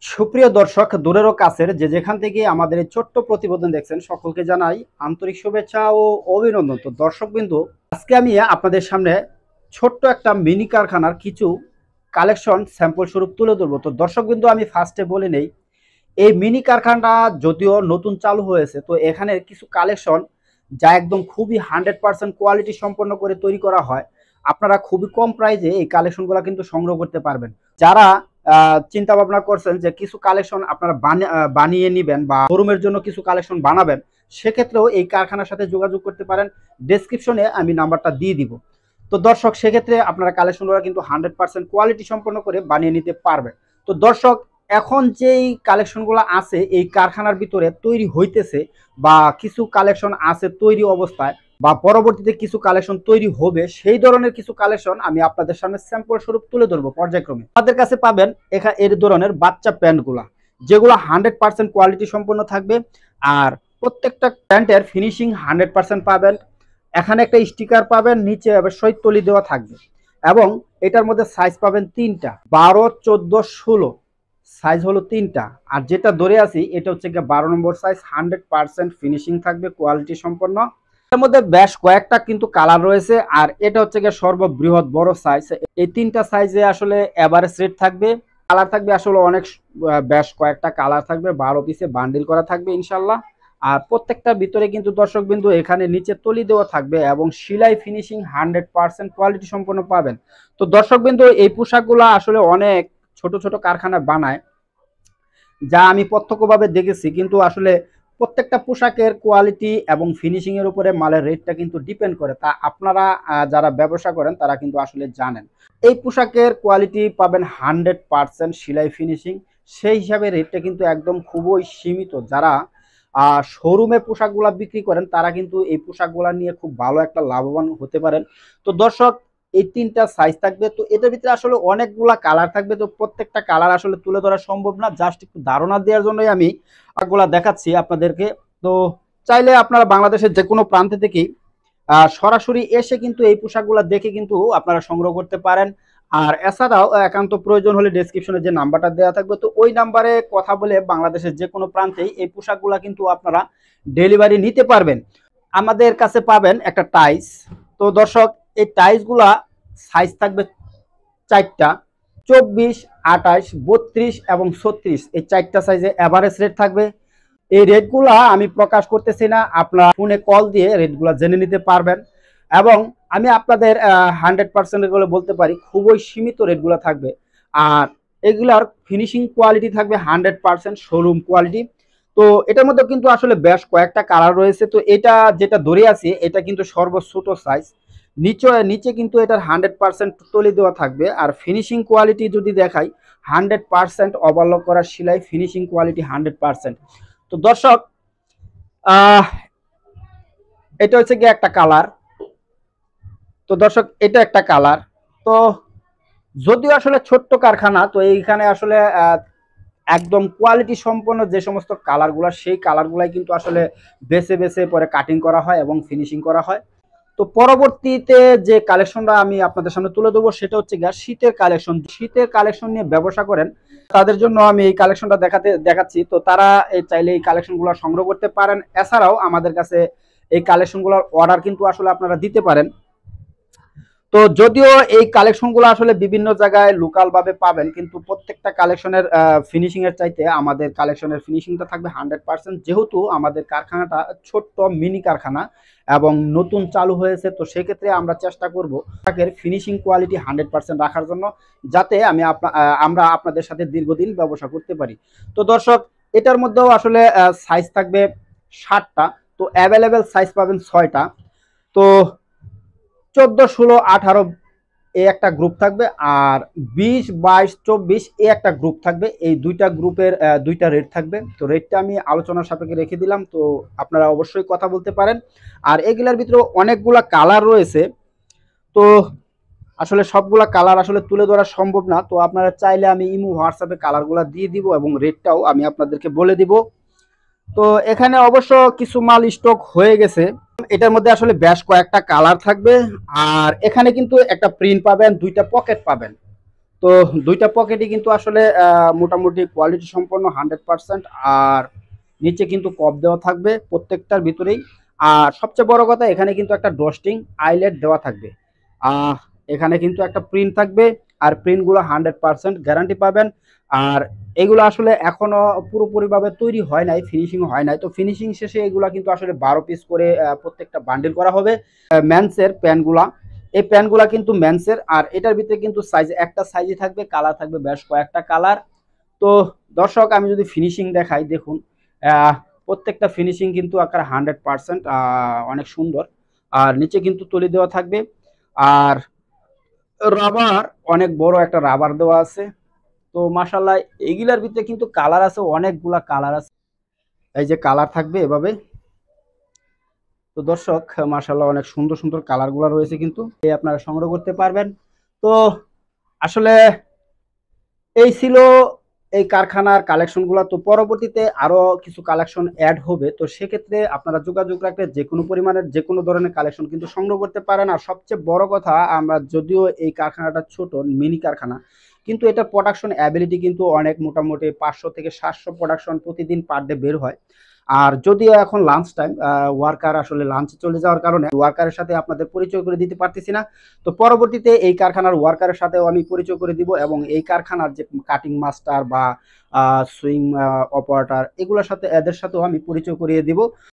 সুপ্রিয় দর্শক, দূরেরও কাছের যে যেখান থেকে আমাদের এই ছোট্ট প্রতিবেদন দেখছেন সকলকে জানাই আন্তরিক শুভেচ্ছা ও অভিনন্দন। তো দর্শকবৃন্দ, আজকে আমি আপনাদের সামনে ছোট্ট একটা মিনি কারখানার কিছু কালেকশন স্যাম্পল স্বরূপ তুলে ধরবো। তো দর্শকবৃন্দ, আমি ফার্স্টে বলে নেই, এই মিনি কারখানাটা যদিও নতুন চালু হয়েছে, তো এখানে কিছু কালেকশন যা একদম খুবই 100% কোয়ালিটি সম্পন্ন করে তৈরি করা হয়। আপনারা খুবই কম প্রাইসে এই কালেকশনগুলো কিন্তু সংগ্রহ করতে পারবেন। যারা চিন্তা ভাবনা করছেন যে কিছু কালেকশন আপনারা বানিয়ে নেবেন বা শোরুমের জন্য কিছু কালেকশন বানাবেন, সেক্ষেত্রেও এই কারখানার সাথে যোগাযোগ করতে পারেন। ডেসক্রিপশনে আমি নাম্বারটা দিয়ে দিব। তো দর্শক, সেক্ষেত্রে আপনারা কালেকশনগুলো কিন্তু 100% কোয়ালিটি সম্পন্ন করে বানিয়ে নিতে পারবেন। তো দর্শক, এখন যেই কালেকশনগুলো আছে এই কারখানার ভিতরে তৈরি হইতেছে বা কিছু কালেকশন আছে তৈরি অবস্থায় বা পরবর্তীতে কিছু কালেকশন তৈরি হবে, সেই ধরনের কিছু কালেকশন আমি আপনাদের সামনে স্যাম্পল স্বরূপ তুলে ধরবো পর্যায়ক্রমে। আমাদের কাছে পাবেন এখানে এই ধরনের বাচ্চা প্যান্টগুলা, যেগুলো 100% কোয়ালিটি সম্পন্ন থাকবে। আর প্রত্যেকটা প্যান্টের ফিনিশিং 100% পাবেন। এখানে একটা স্টিকার পাবেন, নিচে অবশ্যই তলি দেওয়া থাকবে। এবং এটার মধ্যে সাইজ পাবেন তিনটা, 12, 14, 16 সাইজ হলো তিনটা। আর যেটা ধরে আছি এটা হচ্ছে 12 নম্বর সাইজ। 100% ফিনিশিং থাকবে, কোয়ালিটি সম্পন্ন। এর মধ্যে বেশ কয়েকটা কিন্তু কালার রয়েছে, আর এটা হচ্ছে সর্ববৃহৎ বড় সাইজ। এই তিনটা সাইজে আসলে এভারেজ রেট থাকবে। কালার থাকবে আসলে অনেক, বেশ কয়েকটা কালার থাকবে, 12 পিসে বান্ডিল করা থাকবে ইনশাল্লাহ। আর প্রত্যেকটা ভিতরে কিন্তু দর্শক বিন্দু এখানে নিচে তলি দেওয়া থাকবে এবং সেলাই ফিনিশিং 100% কোয়ালিটি সম্পন্ন পাবেন। তো দর্শক বিন্দু, এই পোশাকগুলো আসলে অনেক ছোট ছোট কারখানা বানায়, যা আমি প্রত্যক্ষভাবে দেখেছি। কিন্তু আসলে প্রত্যেকটা পোশাকের কোয়ালিটি এবং ফিনিশিং এর উপরে মালের রেটটা কিন্তু ডিপেন্ড করে, তা আপনারা যারা ব্যবসা করেন তারা কিন্তু আসলে জানেন। এই পোশাকের কোয়ালিটি পাবেন 100% সেলাই ফিনিশিং, সেই হিসাবে রেটটা কিন্তু একদম খুবই সীমিত। যারা শোরুমে পোশাকগুলা বিক্রি করেন তারা কিন্তু এই পোশাকগুলা নিয়ে খুব ভালো একটা লাভবান হতে পারেন। তো দর্শক, এই তিনটা সাইজ থাকবে। তো এটার ভিতরে আসলে অনেকগুলা কালার থাকবে, তো প্রত্যেকটা কালার আসলে তুলে ধরা সম্ভব না। জাস্ট একটু ধারণা দেওয়ার জন্যই আমি গুলা দেখাচ্ছি আপনাদেরকে। তো চাইলে আপনারা বাংলাদেশের যে কোনো প্রান্ত থেকেই সরাসরি এসে কিন্তু এই পোশাকগুলা দেখে কিন্তু আপনারা সংগ্রহ করতে পারেন। আর এছাড়াও একান্ত প্রয়োজন হলে ডেসক্রিপশনে যে নাম্বারটা দেওয়া থাকবে, তো ওই নাম্বারে কথা বলে বাংলাদেশের যে কোনো প্রান্তেই এই পোশাকগুলা কিন্তু আপনারা ডেলিভারি নিতে পারবেন। আমাদের কাছে পাবেন একটা টাইস। তো দর্শক, এই টাইসগুলা সাইজ থাকবে চারটা, 24, 28, 32 এবং 36। এই চারটা সাইজে এভারেজ রেট থাকবে। এই রেটগুলা আমি প্রকাশ করতেছি না, আপনারা ফোনে কল দিয়ে রেটগুলা জেনে নিতে পারবেন। এবং আমি আপনাদের 100% এগুলো বলতে পারি, খুবই সীমিত রেটগুলো থাকবে। আর এগুলার ফিনিশিং কোয়ালিটি থাকবে 100% শোরুম কোয়ালিটি। তো এটার মধ্যে কিন্তু আসলে বেশ কয়েকটা কালার রয়েছে। তো এটা যেটা ধরে আছে এটা কিন্তু সর্বছোট সাইজ। নিচে নিচে কিন্তু এটার 100% তলি দেওয়া থাকবে। আর ফিনিশিং কোয়ালিটি যদি দেখাই, 100% ওভারলক করা সেলাই, ফিনিশিং কোয়ালিটি 100%। তো দর্শক, আহ এটা হচ্ছে গিয়ে একটা কালার। তো দর্শক, এটা একটা কালার। তো যদিও আসলে ছোট্ট কারখানা, তো এইখানে আসলে একদম কোয়ালিটি সম্পন্ন যে সমস্ত কালারগুলো, সেই কালারগুলাই কিন্তু আসলে বেছে বেছে পরে কাটিং করা হয় এবং ফিনিশিং করা হয়। তো পরবর্তীতে যে কালেকশনটা আমি আপনাদের সামনে তুলে দেবো সেটা হচ্ছে গিয়ে শীতের কালেকশন। শীতের কালেকশন নিয়ে ব্যবসা করেন তাদের জন্য আমি এই কালেকশনটা দেখাচ্ছি। তো তারা চাইলে এই কালেকশনগুলো সংগ্রহ করতে পারেন। এছাড়াও আমাদের কাছে এই কালেকশনগুলোর অর্ডার কিন্তু আসলে আপনারা দিতে পারেন। তো যদিও এই কালেকশনগুলো আসলে বিভিন্ন জায়গায় লোকাল ভাবে পাবেন, কিন্তু প্রত্যেকটা কালেকশনের ফিনিশিং এর চাইতে আমাদের কালেকশনের ফিনিশিংটা থাকবে 100%। যেহেতু আমাদের কারখানাটা ছোট্ট মিনি কারখানা এবং নতুন চালু হয়েছে, তো সেক্ষেত্রে আমরা চেষ্টা করব তাদের ফিনিশিং কোয়ালিটি 100% রাখার জন্য, যাতে আমরা আপনাদের সাথে দীর্ঘদিন ব্যবসা করতে পারি। তো দর্শক, এটার মধ্যেও আসলে সাইজ থাকবে 7টা। তো অ্যাভেলেবেল সাইজ পাবেন 6টা। তো 14, 16, 18 এই একটা গ্রুপ থাকবে, আর 20, 22, 24 এই একটা গ্রুপ থাকবে। এই দুইটা গ্রুপের দুইটা রেট থাকবে। তো রেটটা আমি আলোচনার সাপেক্ষে রেখে দিলাম, তো আপনারা অবশ্যই কথা বলতে পারেন। আর এগুলার ভিতরে অনেকগুলা কালার রয়েছে, তো আসলে সবগুলা কালার আসলে তুলে ধরা সম্ভব না। তো আপনারা চাইলে আমি ইমো হোয়াটসঅ্যাপে কালারগুলা দিয়ে দিব এবং রেটটাও আমি আপনাদেরকে বলে দিব। তো এখানে অবশ্য কিছু মাল স্টক হয়ে গেছে। এটার মধ্যে আসলে বেশ কয়েকটা কালার থাকবে। আর এখানে কিন্তু একটা প্রিন্ট পাবেন, দুইটা পকেট পাবেন। তো দুইটা পকেটই কিন্তু আসলে মোটামুটি কোয়ালিটি সম্পন্ন 100%। আর নিচে কিন্তু কপ দেওয়া থাকবে প্রত্যেকটার ভিতরেই। আর সবচেয়ে বড় কথা, এখানে কিন্তু একটা ডস্টিং আইলেট দেওয়া থাকবে। আহ এখানে কিন্তু একটা প্রিন্ট থাকবে, আর প্রিন্টগুলো 100% গ্যারান্টি পাবেন। আর এগুলো আসলে এখনো পুরোপুরিভাবে তৈরি হয় নাই, ফিনিশিং হয় নাই। তো ফিনিশিং শেষে এগুলা কিন্তু আসলে 12 পিস করে প্রত্যেকটা বান্ডিল করা হবে। মেন্সের প্যান্টগুলা, এই প্যান্টগুলা কিন্তু মেন্সের। আর এটার ভিতরে কিন্তু সাইজ, একটা সাইজই থাকবে, কালার থাকবে বেশ কয়েকটা কালার। তো দর্শক, আমি যদি ফিনিশিং দেখাই, দেখুন আহ, প্রত্যেকটা ফিনিশিং কিন্তু আকার 100% অনেক সুন্দর। আর নিচে কিন্তু তুলি দেওয়া থাকবে। আর রাবার, অনেক বড় একটা রাবার দেওয়া আছে। তো মাশাল্লাহ, এগুলার ভিতরে কিন্তু কালার আছে, অনেকগুলা কালার আছে। এই যে কালার থাকবে এভাবে। তো দর্শক, মাশাল্লাহ অনেক সুন্দর সুন্দর কালারগুলো রয়েছে, কিন্তু এই আপনারা সংগ্রহ করতে পারবেন। তো আসলে এই ছিল এই কারখানার কালেকশনগুলো। তো পরবর্তীতে আরো কিছু কালেকশন অ্যাড হবে, তো সেক্ষেত্রে আপনারা যোগাযোগ রাখলে যে কোনো পরিমাণের যে কোনো ধরনের কালেকশন কিন্তু সংগ্রহ করতে পারেন। আর সবচেয়ে বড় কথা, আমরা যদিও এই কারখানাটা ছোট মিনি কারখানা, কিন্তু এটা প্রোডাকশন অ্যাবিলিটি কিন্তু অনেক, মোটামুটি 500 থেকে 700 প্রোডাকশন প্রতিদিন পার ডে বের হয়। আর যদিও এখন লাঞ্চ টাইম, ওয়ার্কার আসলে লাঞ্চে চলে যাওয়ার কারণে ওয়ার্কারের সাথে আপনাদের পরিচয় করে দিতে পারতেছি না। তো পরবর্তীতে এই কারখানার ওয়ার্কারের সাথেও আমি পরিচয় করে দিব, এবং এই কারখানার যে কাটিং মাস্টার বা সুইং অপারেটর, এগুলোর সাথে, এদের সাথেও আমি পরিচয় করিয়ে দিব।